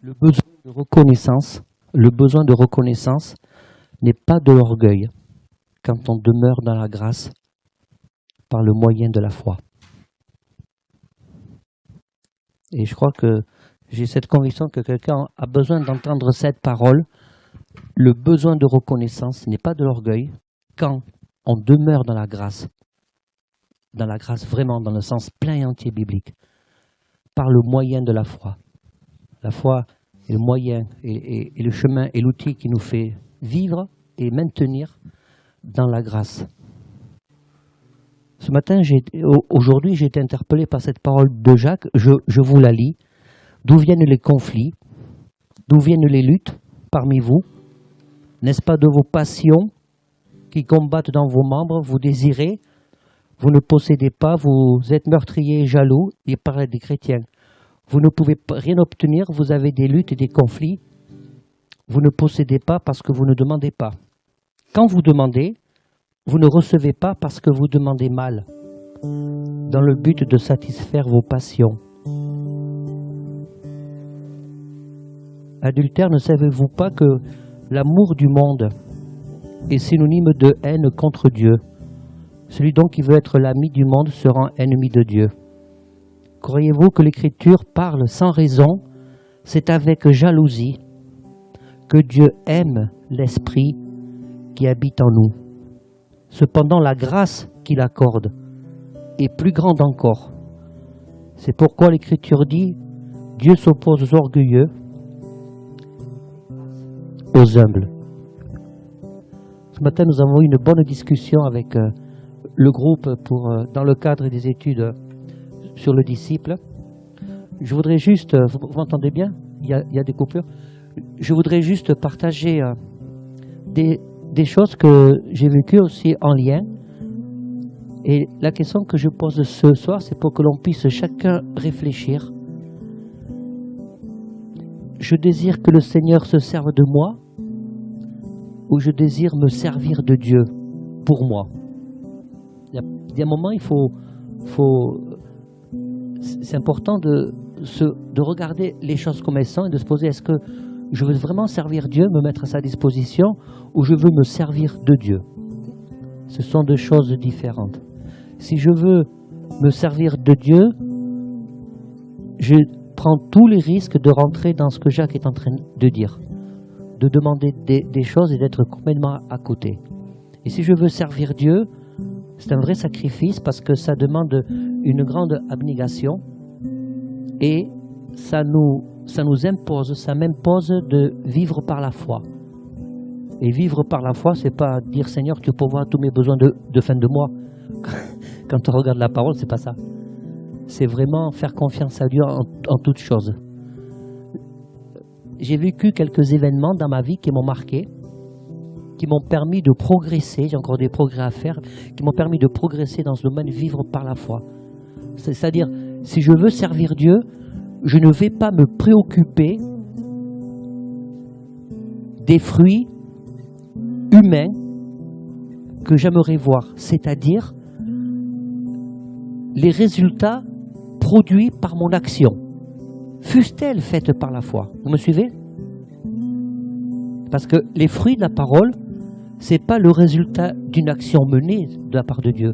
Le besoin de reconnaissance n'est pas de l'orgueil quand on demeure dans la grâce par le moyen de la foi. Et je crois que j'ai cette conviction que quelqu'un a besoin d'entendre cette parole. Le besoin de reconnaissance n'est pas de l'orgueil quand on demeure dans la grâce vraiment dans le sens plein et entier biblique, par le moyen de la foi. La foi est le moyen et le chemin et l'outil qui nous fait vivre et maintenir dans la grâce. Ce matin, aujourd'hui, j'ai été interpellé par cette parole de Jacques. Je vous la lis. D'où viennent les conflits? D'où viennent les luttes parmi vous? N'est-ce pas de vos passions qui combattent dans vos membres? Vous désirez, vous ne possédez pas, vous êtes meurtriers et jaloux. Il parlait des chrétiens. Vous ne pouvez rien obtenir, vous avez des luttes et des conflits. Vous ne possédez pas parce que vous ne demandez pas. Quand vous demandez, vous ne recevez pas parce que vous demandez mal, dans le but de satisfaire vos passions. Adultères, ne savez-vous pas que l'amour du monde est synonyme de haine contre Dieu? Celui donc qui veut être l'ami du monde se rend ennemi de Dieu. Croyez-vous que l'Écriture parle sans raison? C'est avec jalousie que Dieu aime l'Esprit qui habite en nous. Cependant, la grâce qu'il accorde est plus grande encore. C'est pourquoi l'Écriture dit « Dieu s'oppose aux orgueilleux, aux humbles ». Ce matin, nous avons eu une bonne discussion avec le groupe dans le cadre des études sur le disciple. Je voudrais juste, vous m'entendez bien? Il y a des coupures. Je voudrais juste partager des choses que j'ai vécues aussi en lien. Et la question que je pose ce soir, c'est pour que l'on puisse chacun réfléchir. Je désire que le Seigneur se serve de moi ou je désire me servir de Dieu pour moi? Il y a un moment, c'est important de regarder les choses comme elles sont et de se poser, est-ce que je veux vraiment servir Dieu, me mettre à sa disposition, ou je veux me servir de Dieu? Ce sont deux choses différentes. Si je veux me servir de Dieu, je prends tous les risques de rentrer dans ce que Jacques est en train de dire, de demander des choses et d'être complètement à côté. Et si je veux servir Dieu, c'est un vrai sacrifice parce que ça demande une grande abnégation et ça m'impose de vivre par la foi. Et vivre par la foi, c'est pas dire Seigneur, tu pourvois tous mes besoins de fin de mois. Quand on regarde la parole, c'est pas ça. C'est vraiment faire confiance à Dieu en toutes choses. J'ai vécu quelques événements dans ma vie qui m'ont marqué, qui m'ont permis de progresser, j'ai encore des progrès à faire, qui m'ont permis de progresser dans ce domaine, vivre par la foi. C'est-à-dire, si je veux servir Dieu, je ne vais pas me préoccuper des fruits humains que j'aimerais voir, c'est-à-dire les résultats produits par mon action, fussent-elles faites par la foi. Vous me suivez? Parce que les fruits de la parole, ce n'est pas le résultat d'une action menée de la part de Dieu.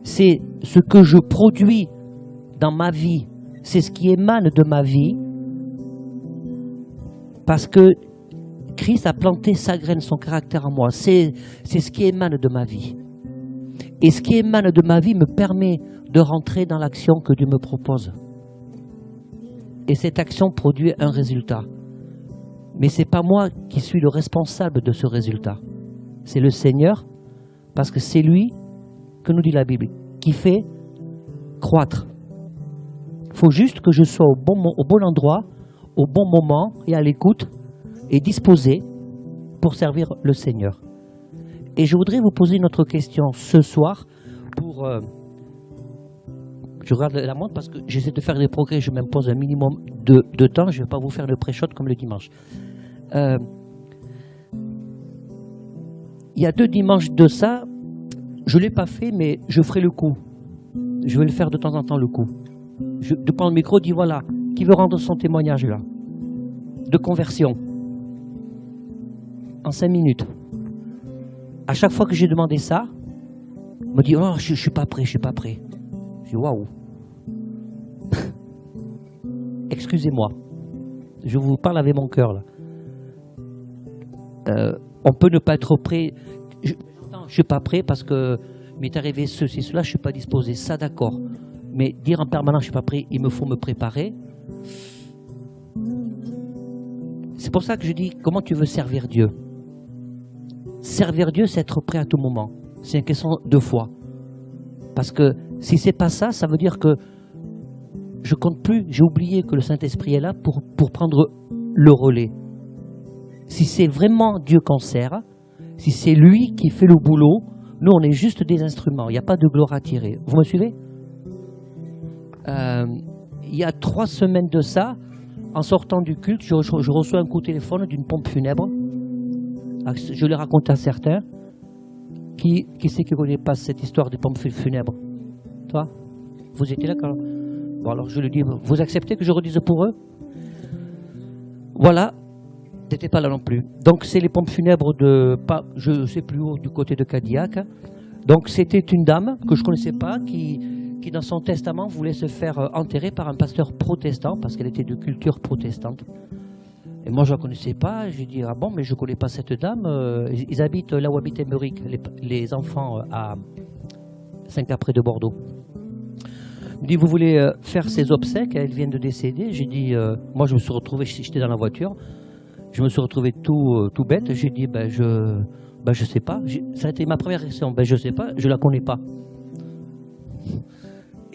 C'est ce que je produis dans ma vie. C'est ce qui émane de ma vie. Parce que Christ a planté sa graine, son caractère en moi. C'est ce qui émane de ma vie. Et ce qui émane de ma vie me permet de rentrer dans l'action que Dieu me propose. Et cette action produit un résultat. Mais ce n'est pas moi qui suis le responsable de ce résultat. C'est le Seigneur, parce que c'est lui, que nous dit la Bible, qui fait croître. Il faut juste que je sois au bon endroit, au bon moment, et à l'écoute, et disposé pour servir le Seigneur. Et je voudrais vous poser une autre question ce soir, je regarde la montre parce que j'essaie de faire des progrès, je m'impose un minimum de temps, je ne vais pas vous faire le pré-shot comme le dimanche. Il y a 2 dimanches de ça, je ne l'ai pas fait, mais je ferai le coup. Je vais le faire de temps en temps, le coup. De prendre le micro, dire voilà, qui veut rendre son témoignage là? de conversion. En 5 minutes. À chaque fois que j'ai demandé ça, on me dit, oh, je suis pas prêt, je suis pas prêt. Je dis, waouh. Excusez-moi. Je vous parle avec mon cœur, là. On peut ne pas être prêt. Je suis pas prêt parce que m'est arrivé ceci, cela, je suis pas disposé. Ça, d'accord. Mais dire en permanence, je suis pas prêt, il me faut me préparer. C'est pour ça que je dis, comment tu veux servir Dieu? Servir Dieu, c'est être prêt à tout moment. C'est une question de foi. Parce que si c'est pas ça, ça veut dire que je compte plus, j'ai oublié que le Saint-Esprit est là pour prendre le relais. Si c'est vraiment Dieu qu'on sert, si c'est lui qui fait le boulot, nous on est juste des instruments, il n'y a pas de gloire à tirer. Vous me suivez? Il y a 3 semaines de ça, en sortant du culte, je reçois un coup de téléphone d'une pompe funèbre. Je l'ai raconté à certains. Qui c'est qui ne connaît pas cette histoire des pompes funèbres? Toi? Vous étiez là quand... Bon, alors je le dis, vous acceptez que je redise pour eux? Voilà, t'étais pas là non plus. Donc c'est les pompes funèbres de, pas, je ne sais plus où, du côté de Cadillac. Donc c'était une dame que je ne connaissais pas, qui dans son testament voulait se faire enterrer par un pasteur protestant, parce qu'elle était de culture protestante. Et moi, je ne la connaissais pas. J'ai dit, ah bon, mais je ne connais pas cette dame. Ils habitent là où habite Émeric, les enfants à 5 après de Bordeaux. Il me dit, vous voulez faire ses obsèques? Elle vient de décéder. J'ai dit, moi, je me suis retrouvé, j'étais dans la voiture. Je me suis retrouvé tout bête. J'ai dit, je sais pas. Ça a été ma première réaction. Je sais pas, je la connais pas.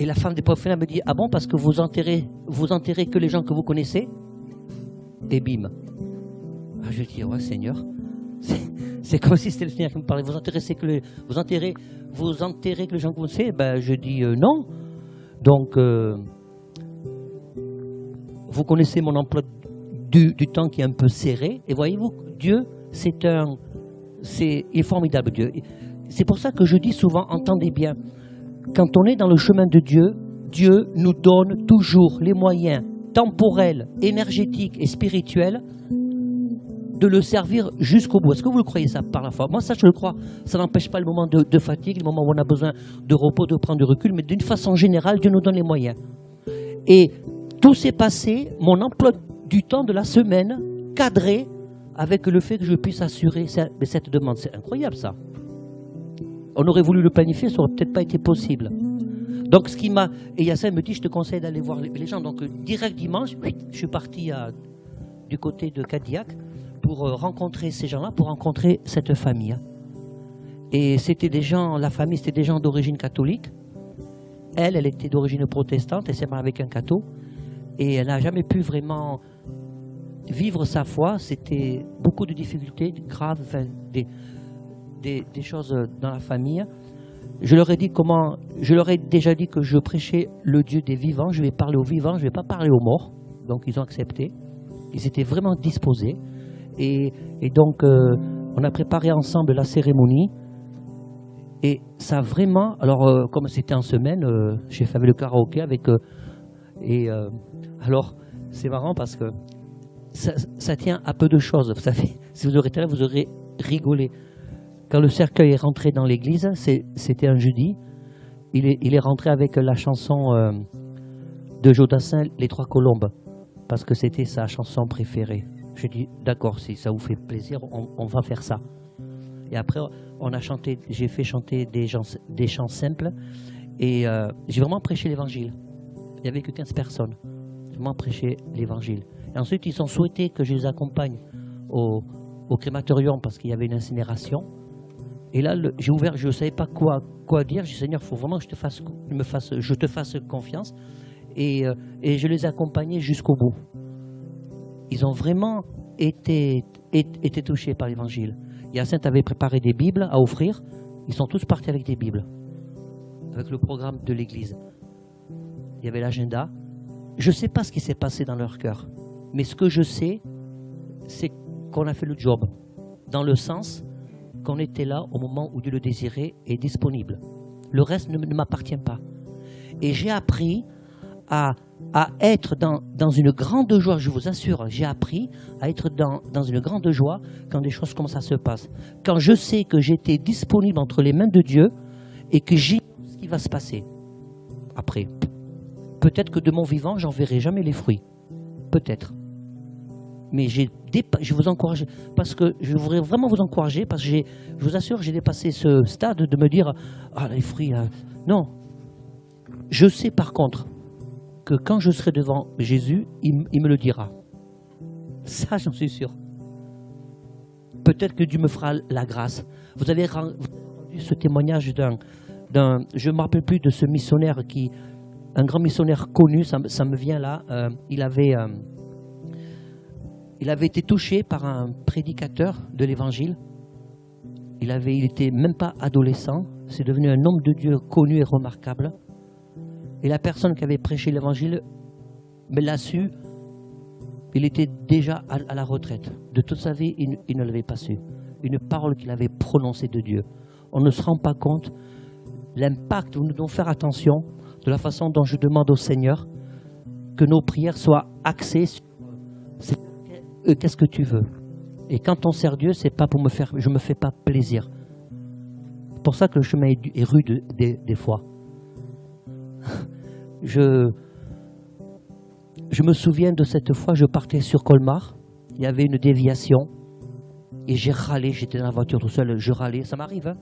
Et la femme des pompes funèbres me dit, ah bon, parce que vous enterrez que les gens que vous connaissez? Et bim. Je dis, ouais, Seigneur. C'est comme si c'était le Seigneur qui me parlait. Vous enterrez que les gens que vous connaissez? Je dis, non. Donc, vous connaissez mon emploi du temps qui est un peu serré. Et voyez-vous, Dieu, il est formidable, Dieu. C'est pour ça que je dis souvent, entendez bien, quand on est dans le chemin de Dieu, Dieu nous donne toujours les moyens temporels, énergétiques et spirituels de le servir jusqu'au bout. Est-ce que vous le croyez ça par la foi? Moi, ça, je le crois. Ça n'empêche pas le moment de fatigue, le moment où on a besoin de repos, de prendre du recul, mais d'une façon générale, Dieu nous donne les moyens. Et tout s'est passé, mon emploi du temps de la semaine, cadré avec le fait que je puisse assurer cette demande. C'est incroyable, ça. On aurait voulu le planifier, ça n'aurait peut-être pas été possible. Donc, et Yacine me dit, je te conseille d'aller voir les gens. Donc, direct dimanche, je suis parti du côté de Cadillac pour rencontrer ces gens-là, pour rencontrer cette famille. Et c'était des gens, la famille, c'était des gens d'origine catholique. Elle était d'origine protestante, elle s'est mariée avec un catho. Et elle n'a jamais pu vraiment vivre sa foi. C'était beaucoup de difficultés graves, enfin, des choses dans la famille. Je leur ai déjà dit que je prêchais le Dieu des vivants. Je vais parler aux vivants, je ne vais pas parler aux morts. Donc ils ont accepté. Ils étaient vraiment disposés. Et donc on a préparé ensemble la cérémonie. Et ça vraiment, alors comme c'était en semaine, j'ai fait le karaoké avec alors c'est marrant parce que ça tient à peu de choses. Vous savez, si vous aurez été là, vous aurez rigolé. Quand le cercueil est rentré dans l'église, c'était un jeudi, il est rentré avec la chanson de Jodassin, Les Trois Colombes, parce que c'était sa chanson préférée. J'ai dit, d'accord, si ça vous fait plaisir, on va faire ça. Et après, j'ai fait chanter des chants simples, et j'ai vraiment prêché l'évangile. Il n'y avait que 15 personnes. J'ai vraiment prêché l'évangile. Et ensuite, ils ont souhaité que je les accompagne au crématorium, parce qu'il y avait une incinération. Et là, j'ai ouvert, je ne savais pas quoi dire. J'ai dit, Seigneur, il faut vraiment que je te fasse confiance. Et je les ai accompagnés jusqu'au bout. Ils ont vraiment été touchés par l'évangile. Hyacinthe avait préparé des Bibles à offrir. Ils sont tous partis avec des Bibles, avec le programme de l'église. Il y avait l'agenda. Je ne sais pas ce qui s'est passé dans leur cœur. Mais ce que je sais, c'est qu'on a fait le job. Dans le sens qu'on était là au moment où Dieu le désirait et disponible. Le reste ne m'appartient pas. Et j'ai appris à être dans une grande joie, je vous assure, j'ai appris à être dans une grande joie quand des choses comme ça se passent. Quand je sais que j'étais disponible entre les mains de Dieu et que j'ai ce qui va se passer. Après, peut-être que de mon vivant, j'en verrai jamais les fruits. Peut-être. Mais je vous encourage, parce que je voudrais vraiment vous encourager, parce que je vous assure, j'ai dépassé ce stade de me dire, ah, les fruits, non. Je sais par contre que quand je serai devant Jésus, il me le dira. Ça, j'en suis sûr. Peut-être que Dieu me fera la grâce. Vous avez rendu ce témoignage je ne me rappelle plus de ce missionnaire un grand missionnaire connu, ça me vient là, il avait été touché par un prédicateur de l'évangile. Il était même pas adolescent, c'est devenu un homme de Dieu connu et remarquable. Et la personne qui avait prêché l'évangile me l'a su, il était déjà à la retraite. De toute sa vie, il ne l'avait pas su. Une parole qu'il avait prononcée de Dieu. On ne se rend pas compte l'impact, nous devons faire attention de la façon dont je demande au Seigneur que nos prières soient axées sur qu'est-ce que tu veux. Et quand on sert Dieu, c'est pas pour je me fais pas plaisir. C'est pour ça que le chemin est rude des fois. Je me souviens de cette fois, je partais sur Colmar, il y avait une déviation, et j'ai râlé, j'étais dans la voiture tout seul, je râlais, ça m'arrive, hein.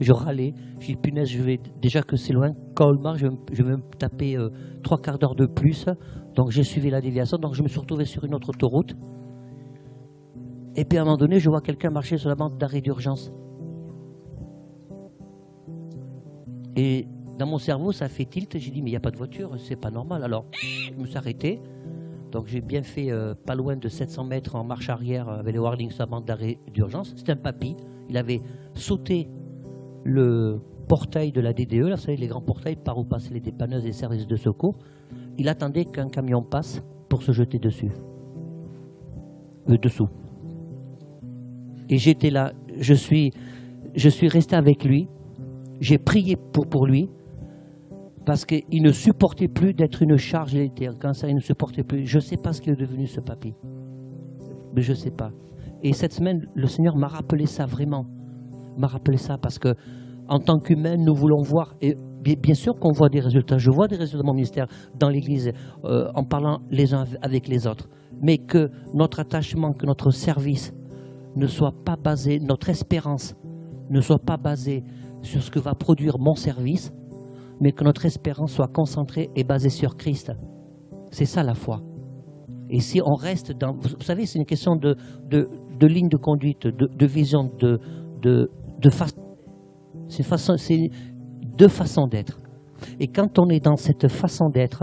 Je râlais, j'ai dit punaise, déjà que c'est loin, Colmar, je vais me taper 3 quarts d'heure de plus, donc j'ai suivi la déviation, donc je me suis retrouvé sur une autre autoroute, et puis à un moment donné, je vois quelqu'un marcher sur la bande d'arrêt d'urgence. Et dans mon cerveau, ça fait tilt. J'ai dit, mais il n'y a pas de voiture, c'est pas normal. Alors, je me suis arrêté. Donc, j'ai bien fait pas loin de 700 mètres en marche arrière avec les warnings sur la bande d'arrêt d'urgence. C'était un papy. Il avait sauté le portail de la DDE, là, vous savez, les grands portails par où passent les dépanneuses et les services de secours. Il attendait qu'un camion passe pour se jeter dessus. Dessous. Et j'étais là. Je suis resté avec lui. J'ai prié pour lui. Parce qu'il ne supportait plus d'être une charge, il était un cancer, il ne supportait plus. Je ne sais pas ce qui est devenu ce papy. Mais je ne sais pas. Et cette semaine, le Seigneur m'a rappelé ça vraiment. M'a rappelé ça parce que, en tant qu'humain, nous voulons voir, et bien sûr qu'on voit des résultats. Je vois des résultats dans mon ministère, dans l'Église, en parlant les uns avec les autres. Mais que notre attachement, que notre service ne soit pas basé, notre espérance ne soit pas basée sur ce que va produire mon service, mais que notre espérance soit concentrée et basée sur Christ. C'est ça la foi. Et si on reste dans... Vous savez, c'est une question de ligne de conduite, de vision, de façon... C'est deux façons d'être. Et quand on est dans cette façon d'être,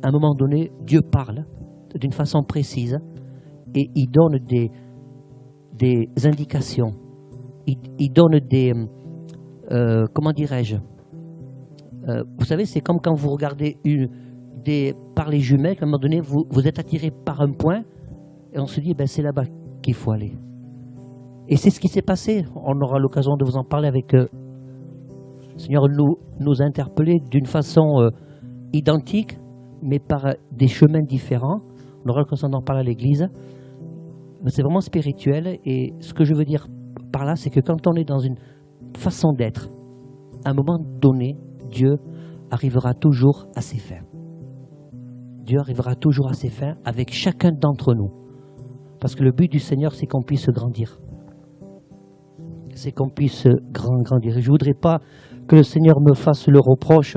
à un moment donné, Dieu parle d'une façon précise et il donne des indications. Il donne des... comment dirais-je, vous savez, c'est comme quand vous regardez par les jumelles, à un moment donné, vous êtes attiré par un point, et on se dit, ben, c'est là-bas qu'il faut aller. Et c'est ce qui s'est passé. On aura l'occasion de vous en parler avec le Seigneur nous a interpellés d'une façon identique, mais par des chemins différents. On aura l'occasion d'en parler à l'Église. C'est vraiment spirituel, et ce que je veux dire par là, c'est que quand on est dans une façon d'être, à un moment donné, Dieu arrivera toujours à ses fins. Dieu arrivera toujours à ses fins avec chacun d'entre nous. Parce que le but du Seigneur, c'est qu'on puisse grandir. C'est qu'on puisse grandir. Et je ne voudrais pas que le Seigneur me fasse le reproche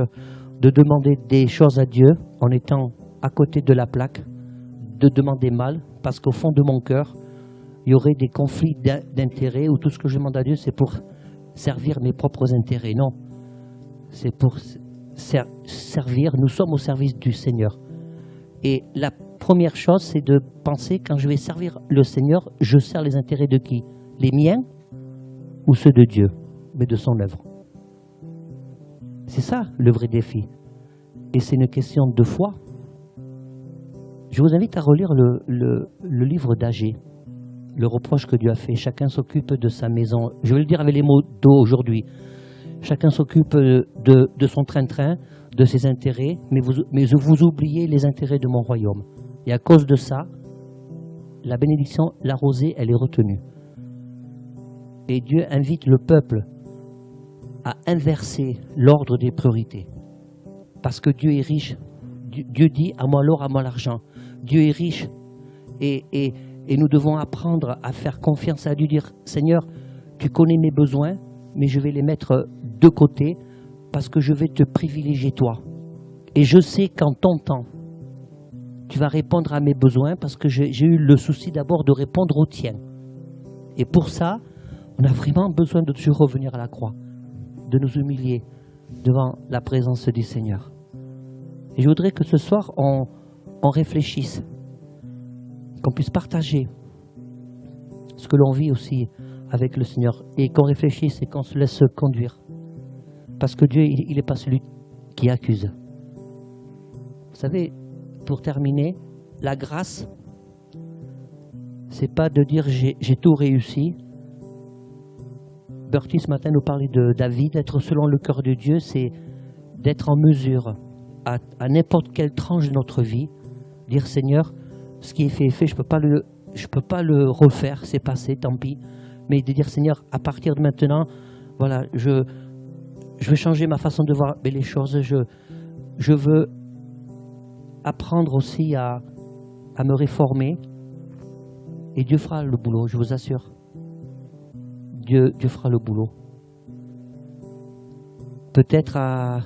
de demander des choses à Dieu en étant à côté de la plaque, de demander mal, parce qu'au fond de mon cœur, il y aurait des conflits d'intérêts où tout ce que je demande à Dieu, c'est pour servir mes propres intérêts. Non. C'est pour servir, nous sommes au service du Seigneur. Et la première chose, c'est de penser, quand je vais servir le Seigneur, je sers les intérêts de qui? Les miens ou ceux de Dieu, mais de son œuvre. C'est ça le vrai défi. Et c'est une question de foi. Je vous invite à relire le livre d'Agée, le reproche que Dieu a fait. Chacun s'occupe de sa maison. Je vais le dire avec les mots d'eau aujourd'hui. Chacun s'occupe de son train-train, de ses intérêts, mais vous oubliez les intérêts de mon royaume. Et à cause de ça, la bénédiction, la rosée, elle est retenue. Et Dieu invite le peuple à inverser l'ordre des priorités. Parce que Dieu est riche. Dieu dit, à moi l'or, à moi l'argent. Dieu est riche. Et nous devons apprendre à faire confiance à Dieu, dire, Seigneur, tu connais mes besoins, mais je vais les mettre de côté parce que je vais te privilégier toi. Et je sais qu'en ton temps, tu vas répondre à mes besoins parce que j'ai eu le souci d'abord de répondre aux tiens. Et pour ça, on a vraiment besoin de toujours revenir à la croix, de nous humilier devant la présence du Seigneur. Et je voudrais que ce soir, on réfléchisse, qu'on puisse partager ce que l'on vit aussi avec le Seigneur et qu'on réfléchisse et qu'on se laisse conduire. Parce que Dieu, il n'est pas celui qui accuse. Vous savez, pour terminer, la grâce, c'est pas de dire j'ai tout réussi. Bertie ce matin nous parlait de David, d'être selon le cœur de Dieu, c'est d'être en mesure à n'importe quelle tranche de notre vie, dire Seigneur, ce qui est fait est fait, je peux pas le refaire, c'est passé, tant pis. Mais de dire Seigneur, à partir de maintenant, voilà, je veux changer ma façon de voir les choses, je veux apprendre aussi à me réformer. Et Dieu fera le boulot, je vous assure. Dieu fera le boulot. Peut-être à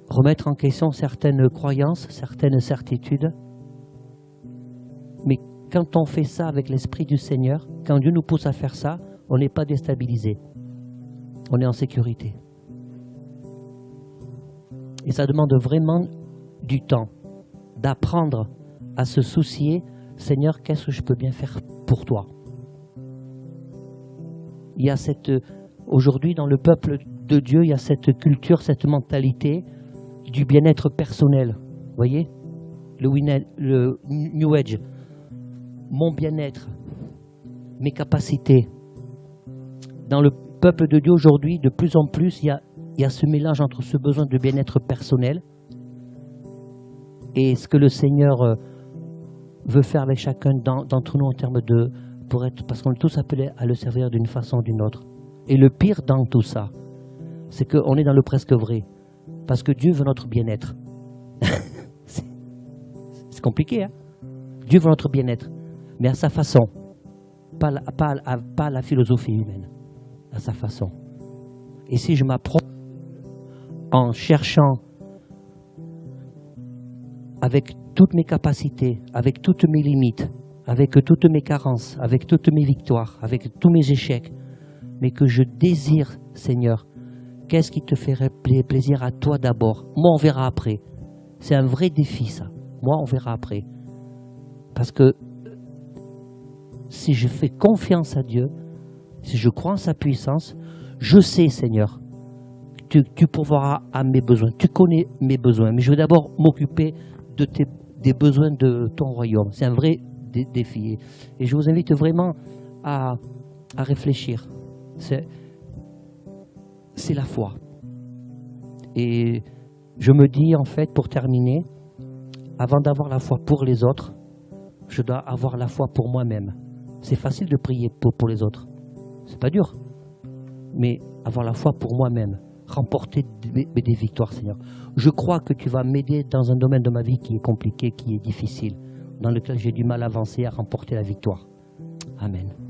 remettre en question certaines croyances, certaines certitudes. Mais quand on fait ça avec l'Esprit du Seigneur, quand Dieu nous pousse à faire ça, on n'est pas déstabilisé. On est en sécurité. Et ça demande vraiment du temps, d'apprendre à se soucier, Seigneur, qu'est-ce que je peux bien faire pour toi? Il y a aujourd'hui dans le peuple de Dieu, il y a cette culture, cette mentalité du bien-être personnel. Vous voyez? Le New Age. Mon bien-être, mes capacités. Dans le peuple de Dieu aujourd'hui, de plus en plus, il y a ce mélange entre ce besoin de bien-être personnel et ce que le Seigneur veut faire avec chacun d'entre nous en termes de... parce qu'on est tous appelés à le servir d'une façon ou d'une autre. Et le pire dans tout ça, c'est qu'on est dans le presque vrai. Parce que Dieu veut notre bien-être. C'est compliqué, hein? Dieu veut notre bien-être, mais à sa façon. Pas la philosophie humaine. À sa façon. Et si je m'approche en cherchant avec toutes mes capacités, avec toutes mes limites, avec toutes mes carences, avec toutes mes victoires, avec tous mes échecs, mais que je désire, Seigneur, qu'est-ce qui te ferait plaisir à toi d'abord? Moi, on verra après. C'est un vrai défi, ça. Moi, on verra après. Parce que si je fais confiance à Dieu, si je crois en sa puissance, je sais, Seigneur, que tu pourvoiras à mes besoins. Tu connais mes besoins, mais je veux d'abord m'occuper des besoins de ton royaume. C'est un vrai défi. Et je vous invite vraiment à réfléchir. C'est la foi. Et je me dis, en fait, pour terminer, avant d'avoir la foi pour les autres, je dois avoir la foi pour moi-même. C'est facile de prier pour les autres. C'est pas dur. Mais avoir la foi pour moi-même, remporter des victoires, Seigneur. Je crois que tu vas m'aider dans un domaine de ma vie qui est compliqué, qui est difficile, dans lequel j'ai du mal à avancer, à remporter la victoire. Amen.